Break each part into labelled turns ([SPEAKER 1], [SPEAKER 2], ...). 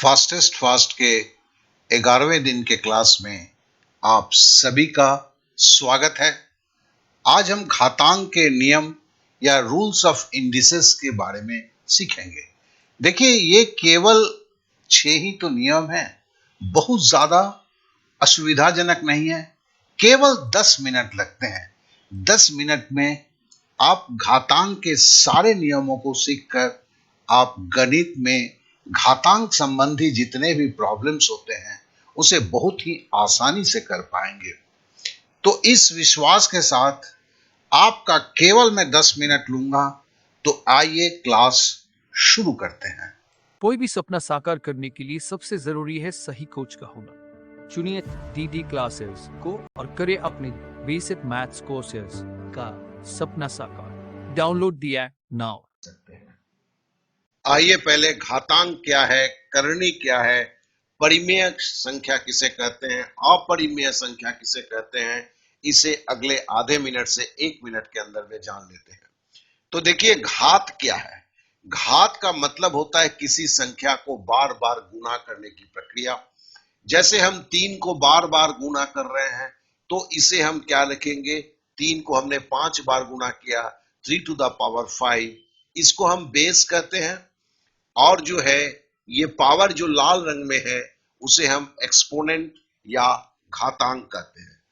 [SPEAKER 1] Fastest fast के 11वें दिन के क्लास में आप सभी का स्वागत है। आज हम घातांक के नियम या रूल्स ऑफ इंडिसेस के बारे में सीखेंगे। देखिए, ये केवल 6 ही तो नियम हैं, बहुत ज्यादा असुविधाजनक नहीं है। केवल 10 मिनट लगते हैं। 10 मिनट में आप घातांक के सारे नियमों को सीखकर आप गणित में घातांक संबंधी जितने भी प्रॉब्लम्स होते हैं उसे बहुत ही आसानी से कर पाएंगे। तो इस विश्वास के साथ आपका केवल मैं 10 मिनट लूंगा, तो आइए क्लास शुरू करते हैं।
[SPEAKER 2] कोई भी सपना साकार करने के लिए सबसे जरूरी है सही कोच का होना। चुनिए डीडी क्लासेस को और करें अपने बेसिक मैथ्स कोर्सेज का सपना साकार। Download the app now.
[SPEAKER 1] आइए पहले घातांक क्या है, करनी क्या है, परिमेय संख्या किसे कहते हैं, अपरिमेय संख्या किसे कहते हैं, इसे अगले आधे मिनट से 1 मिनट के अंदर में जान लेते हैं। तो देखिए, घात क्या है। घात का मतलब होता है किसी संख्या को बार बार गुना करने की प्रक्रिया। जैसे हम 3 को बार बार गुना कर रहे हैं तो इसे हम क्या लिखेंगे, 3 को हमने 5 बार गुना किया, 3 टू द पावर 5, इसको हम बेस कहते हैं। और जो है ये पावर जो लाल रंग में है उसे हम एक्सपोनेंट या घातांक कहते हैं।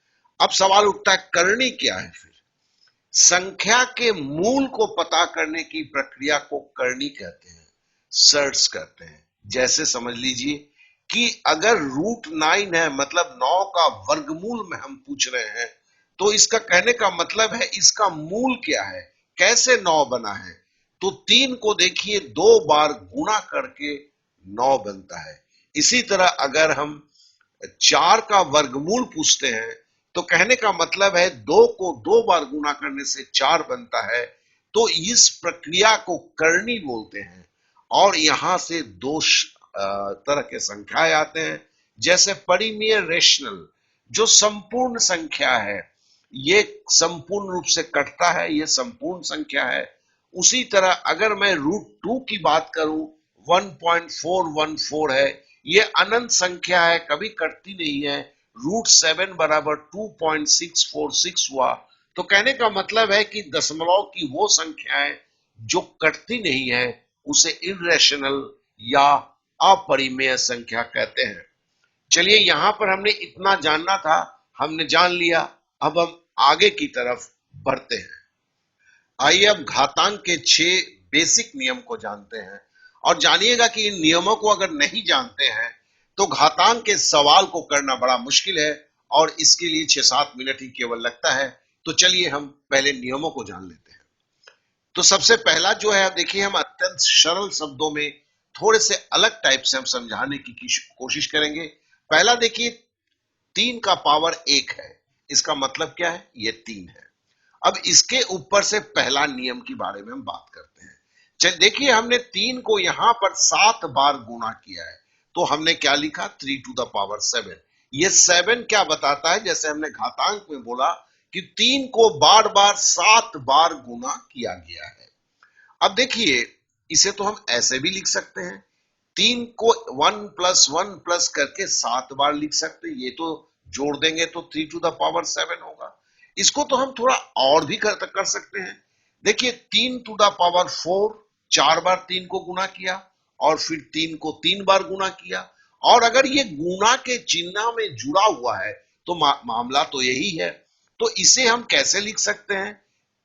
[SPEAKER 1] अब सवाल उठता है, करनी क्या है। फिर संख्या के मूल को पता करने की प्रक्रिया को करनी कहते हैं, सर्च कहते हैं। जैसे समझ लीजिए कि अगर √9 है, मतलब 9 का वर्गमूल में हम पूछ रहे हैं, तो इसका कहने का मतलब है इसका मूल क्या है, कैसे 9 बना है। तो 3 को देखिए 2 बार गुणा करके 9 बनता है। इसी तरह अगर हम 4 का वर्गमूल पूछते हैं तो कहने का मतलब है 2 को 2 बार गुणा करने से 4 बनता है। तो इस प्रक्रिया को करनी बोलते हैं। और यहां से दो तरह के संख्याएं आते हैं, जैसे परिमेय रेशनल, जो संपूर्ण संख्या है, ये संपूर्ण रूप से कटता है, ये संपूर्ण संख्या है। उसी तरह अगर मैं √2 की बात करूं, 1.414 है, ये अनंत संख्या है, कभी कटती नहीं है। √7 बराबर 2.646 हुआ, तो कहने का मतलब है कि दशमलव की वो संख्याएं जो कटती नहीं है उसे इरेशनल या अपरिमेय संख्या कहते हैं। चलिए, यहां पर हमने इतना जानना था, हमने जान लिया। अब हम आगे की तरफ बढ़ते हैं। आइए अब घातांक के 6 बेसिक नियम को जानते हैं। और जानिएगा कि इन नियमों को अगर नहीं जानते हैं तो घातांक के सवाल को करना बड़ा मुश्किल है, और इसके लिए 6-7 मिनट ही केवल लगता है। तो चलिए हम पहले नियमों को जान लेते हैं। तो सबसे पहला जो है, देखिए, हम अत्यंत सरल शब्दों में थोड़े से अलग टाइप से हम समझाने की कोशिश करेंगे। पहला देखिए, 3 का पावर 1 है, इसका मतलब क्या है, ये 3 है। अब इसके ऊपर से पहला नियम के बारे में हम बात करते हैं। चल देखिए, हमने 3 को यहां पर 7 बार गुणा किया है, तो हमने क्या लिखा, 3 टू द पावर 7। ये 7 क्या बताता है, जैसे हमने घातांक में बोला कि 3 को बार बार 7 बार गुणा किया गया है। अब देखिए, इसे तो हम ऐसे भी लिख सकते हैं, 3 को 1 प्लस 1 प्लस करके 7 बार लिख सकते हैं। ये तो जोड़ देंगे तो 3 टू द पावर 7 होगा। इसको तो हम थोड़ा और भी कर सकते हैं। देखिए, 3 टू द पावर 4, 4 बार 3 को गुणा किया, और फिर 3 को 3 बार गुणा किया। और अगर ये गुणा के चिन्ह में जुड़ा हुआ है तो मामला तो यही है। तो इसे हम कैसे लिख सकते हैं,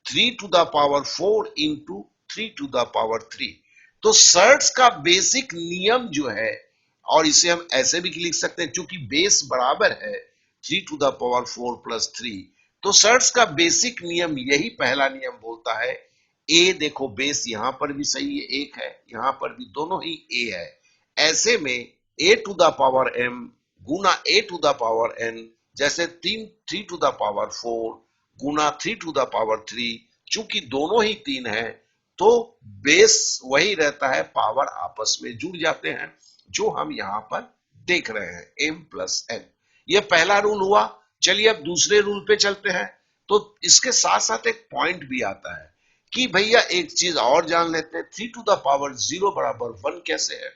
[SPEAKER 1] 3 to the power 4 into 3 to the power 3। तो सर्ट्स का बेसिक नियम जो है, और इसे हम ऐसे भी लिख सकते हैं, क्योंकि बेस बराबर है 3 टू द पावर 4 प्लस 3। तो सर्ट्स का बेसिक नियम यही पहला नियम बोलता है। ए देखो, बेस यहां पर भी सही है, 1 है, यहां पर भी दोनों ही ए है। ऐसे में a to the power m गुना a to the power n, जैसे 3 टू द पावर 4 गुना 3 टू द पावर 3, चूंकि दोनों ही 3 है तो बेस वही रहता है, पावर आपस में जुड़ जाते हैं, जो हम यहां पर देख रहे हैं, m प्लस n। यह पहला रूल हुआ। चलिए अब दूसरे रूल पे चलते हैं। तो इसके साथ साथ एक पॉइंट भी आता है कि भैया एक चीज और जान लेते हैं, 3 टू द पावर 0 बराबर 1 कैसे है।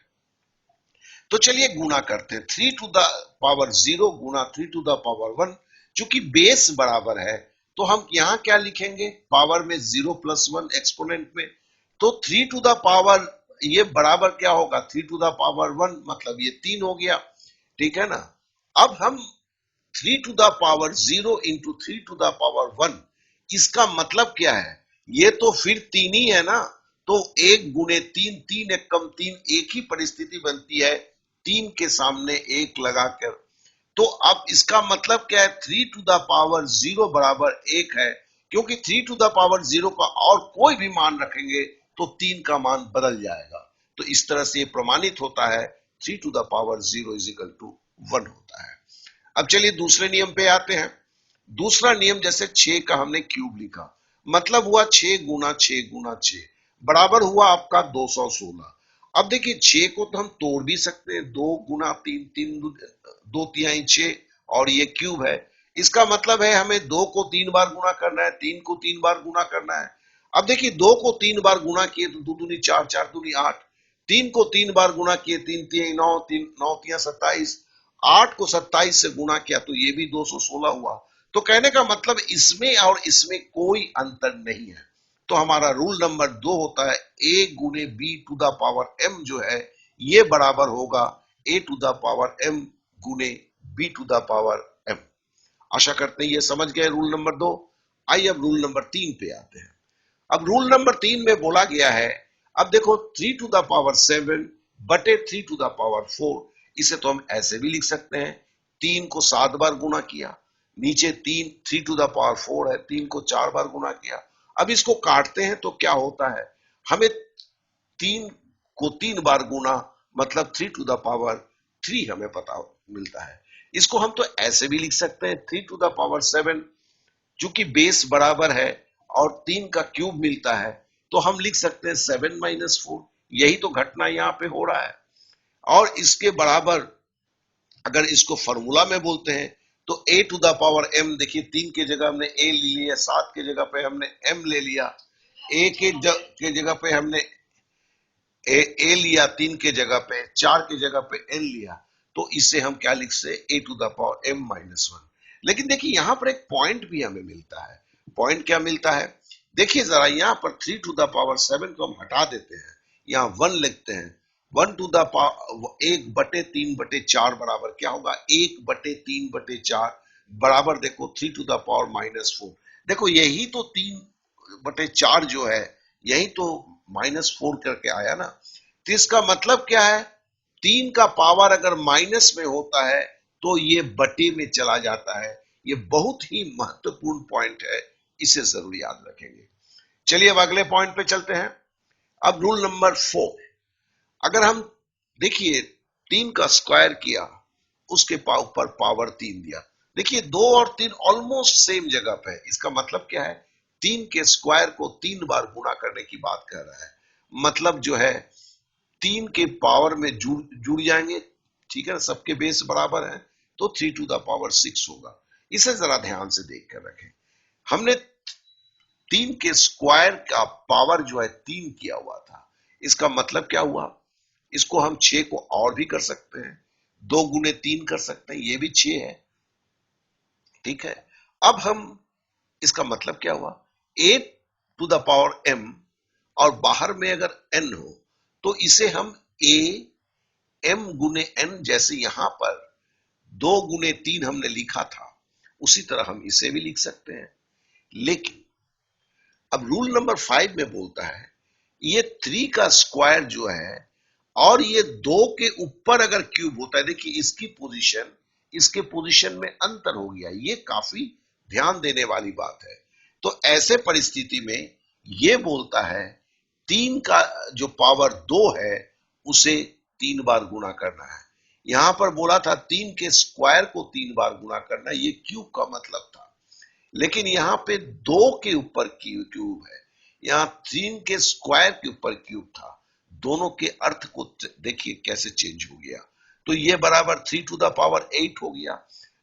[SPEAKER 1] तो चलिए गुना करते हैं, 3 टू द पावर 0 गुना 3 टू द पावर 1। चूंकि बेस बराबर है तो हम यहां क्या लिखेंगे, पावर में 0 प्लस 1 एक्सपोनेंट में, तो 3 टू द पावर ये बराबर क्या होगा, 3 टू द पावर 1 मतलब ये 3 हो गया, ठीक है ना। अब हम 3 to the power 0 into 3 to the power 1, इसका मतलब क्या है, ये तो फिर 3 ही है ना, तो 1 गुणे 3, 3 एक कम 3, एक ही परिस्थिति बनती है, 3 के सामने 1 लगाकर। तो अब इसका मतलब क्या है, 3 टू द पावर 0 बराबर 1 है, क्योंकि 3 टू द पावर 0 का और कोई भी मान रखेंगे तो 3 का मान बदल जाएगा। तो इस तरह से ये प्रमाणित होता है 3 to the power 0 is equal to 1 होता है। अब चलिए दूसरे नियम पे आते हैं। दूसरा नियम, जैसे 6 का हमने क्यूब लिखा, मतलब हुआ 6 गुना 6 गुना 6 बराबर हुआ आपका 216। अब देखिए 6 को तो हम तोड़ भी सकते हैं, 2 गुना 3, 3 2 तिहाई 6, और ये क्यूब है, इसका मतलब है हमें 2 को 3 बार गुना करना है, 3 को 3 बार गुना करना है। अब देखिए 2 को 3 बार गुना किए तो 2 दूनी 4, 4 दूनी 8, 3 को 3 बार गुना किए 3 तिहाई 9, 3 9 तिहाई 27, 8 को 27 से गुना किया तो ये भी 216 हुआ। तो कहने का मतलब इसमें और इसमें कोई अंतर नहीं है। तो हमारा रूल नंबर 2 होता है a गुने b to the power m जो है ये बराबर होगा a to the power m गुने b to the power m। आशा करते हैं ये समझ गए रूल नंबर 2। आइए अब रूल नंबर 3 पे आते हैं। अब रूल नंबर 3 में बोला गया है, अब देखो 3 टू द पावर 7 बटे 3 टू द पावर 4, इसे तो हम ऐसे भी लिख सकते हैं, 3 को 7 बार गुना किया, नीचे 3 टू द पावर 4 है, 3 को 4 बार गुना किया। अब इसको काटते हैं तो क्या होता है, हमें 3 को 3 बार गुना मतलब 3 टू द पावर 3 हमें पता मिलता है। इसको हम तो ऐसे भी लिख सकते हैं 3 टू द पावर 7, चूंकि बेस बराबर है और 3 का क्यूब मिलता है तो हम लिख सकते हैं 7 माइनस 4, यही तो घटना यहाँ पे हो रहा है। और इसके बराबर अगर इसको फॉर्मूला में बोलते हैं तो a to the power m, देखिए 3 के जगह हमने a ले लिया, 7 के जगह पे हमने m ले लिया, a के जगह पे हमने a लिया, 3 के जगह पे, 4 के जगह पे n लिया, तो इससे हम क्या लिख सकते, a to the power m minus 1। लेकिन देखिए यहां पर एक पॉइंट भी हमें मिलता है। पॉइंट क्या मिलता है, देखिए जरा यहाँ पर 3 टू द पावर 7 को हम हटा देते हैं, यहाँ 1 लिखते हैं, 1 टू द पावर 1 बटे 3 बटे 4 बराबर क्या होगा, 1 बटे 3 बटे 4 बराबर देखो 3 टू द पावर माइनस 4। देखो यही तो 3 बटे 4 जो है यही तो माइनस 4 करके आया ना। तो इसका मतलब क्या है, 3 का पावर अगर माइनस में होता है तो ये बटे में चला जाता है। ये बहुत ही महत्वपूर्ण पॉइंट है, इसे जरूर याद रखेंगे। चलिए अब अगले पॉइंट पे चलते हैं। अब रूल नंबर 4, अगर हम देखिए 3 का स्क्वायर किया, उसके ऊपर पावर 3 दिया, देखिए 2 और 3 ऑलमोस्ट सेम जगह पे है, इसका मतलब क्या है, 3 के स्क्वायर को 3 बार गुणा करने की बात कर रहा है, मतलब जो है 3 के पावर में जुड़ जाएंगे, ठीक है ना, सबके बेस बराबर है, तो 3 टू द पावर 6 होगा। इसे जरा ध्यान से देख कर रखें, हमने 3 के स्क्वायर का पावर जो है 3 किया हुआ था, इसका मतलब क्या हुआ, इसको हम 6 को और भी कर सकते हैं, 2 गुने 3 कर सकते हैं, ये भी 6 है, ठीक है। अब हम इसका मतलब क्या हुआ, a to the power m और बाहर में अगर n हो तो इसे हम a m गुने n, जैसे यहां पर 2 गुने 3 हमने लिखा था उसी तरह हम इसे भी लिख सकते हैं। लेकिन अब रूल नंबर 5 में बोलता है ये 3 का स्क्वायर जो है और ये 2 के ऊपर अगर क्यूब होता है, देखिए इसके पोजीशन में अंतर हो गया, ये काफी ध्यान देने वाली बात है। तो ऐसे परिस्थिति में ये बोलता है 3 का जो पावर 2 है उसे 3 बार गुणा करना है। यहां पर बोला था 3 के स्क्वायर को 3 बार गुणा करना, ये क्यूब का मतलब था, लेकिन यहाँ पे 2 के ऊपर क्यूब है, यहाँ 3 के स्क्वायर के ऊपर क्यूब था, दोनों के अर्थ को देखिए कैसे चेंज हो गया। तो ये बराबर 3 टू द पावर 8 हो गया।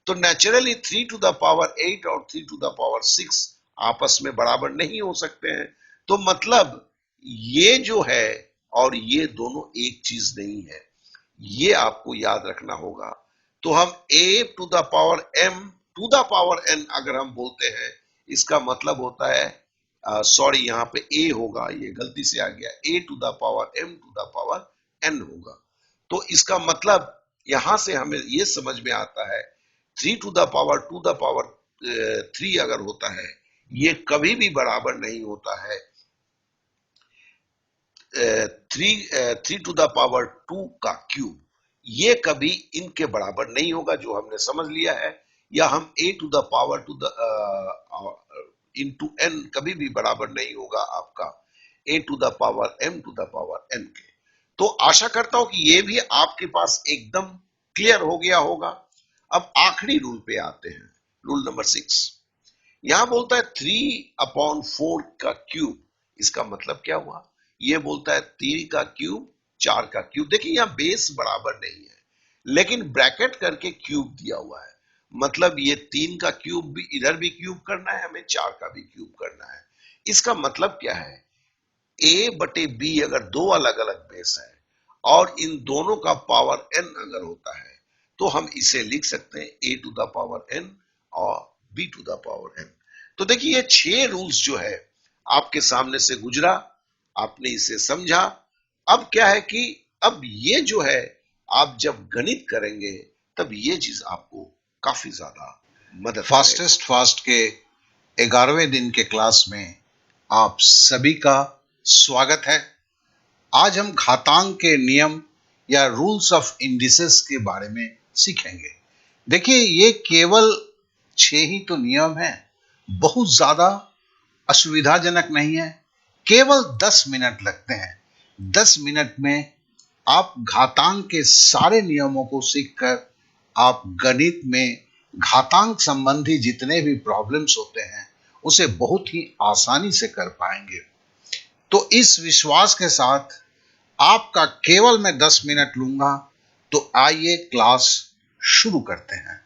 [SPEAKER 1] तो नेचुरली 3 टू द पावर 8 और 3 टू द पावर 6 आपस में बराबर नहीं हो सकते हैं। तो मतलब ये जो है और ये दोनों एक चीज नहीं है, ये आपको याद रखना होगा। तो हम a to the power m to the power n अगर हम बोलते हैं, इसका मतलब होता है, सॉरी यहाँ पे a होगा, ये गलती से आ गया, a to the power m to the power n होगा। तो इसका मतलब यहां से हमें ये समझ में आता है 3 to the power 2 the power 3 अगर होता है, ये कभी भी बराबर नहीं होता है 3 टू द पावर 2 का क्यूब। ये कभी इनके बराबर नहीं होगा, जो हमने समझ लिया है। या हम a to the power to the into n कभी भी बराबर नहीं होगा आपका a to the power m to the power n के। तो आशा करता हूं कि ये भी आपके पास एकदम क्लियर हो गया होगा। अब आखिरी रूल पे आते हैं, रूल नंबर 6। यहां बोलता है 3/4 का क्यूब। इसका मतलब क्या हुआ? ये बोलता है 3 का क्यूब 4 का क्यूब। देखिए यहां बेस बराबर नहीं है, लेकिन ब्रैकेट करके क्यूब दिया हुआ है, मतलब ये 3 का क्यूब भी इधर भी क्यूब करना है, हमें 4 का भी क्यूब करना है। इसका मतलब क्या है? a बटे b अगर दो अलग अलग बेस है और इन दोनों का पावर n अगर होता है, तो हम इसे लिख सकते हैं a to the power n और b to the power n। तो देखिए ये 6 रूल्स जो है आपके सामने से गुजरा, आपने इसे समझा। अब क्या है कि अब ये जो है, आप जब गणित करेंगे तब ये चीज आपको काफी ज्यादा मदद
[SPEAKER 3] फास्टेस्ट फास्ट के 11वें दिन के क्लास में आप सभी का स्वागत है। आज हम घातांक के नियम या रूल्स ऑफ इंडिसेस के बारे में सीखेंगे। देखिए ये केवल 6 ही तो नियम हैं, बहुत ज्यादा असुविधाजनक नहीं है। केवल 10 मिनट लगते हैं। 10 मिनट में आप घातांक के सारे नियमों को सीखकर आप गणित में घातांक संबंधी जितने भी प्रॉब्लम्स होते हैं उसे बहुत ही आसानी से कर पाएंगे। तो इस विश्वास के साथ आपका केवल मैं 10 मिनट लूंगा, तो आइए क्लास शुरू करते हैं।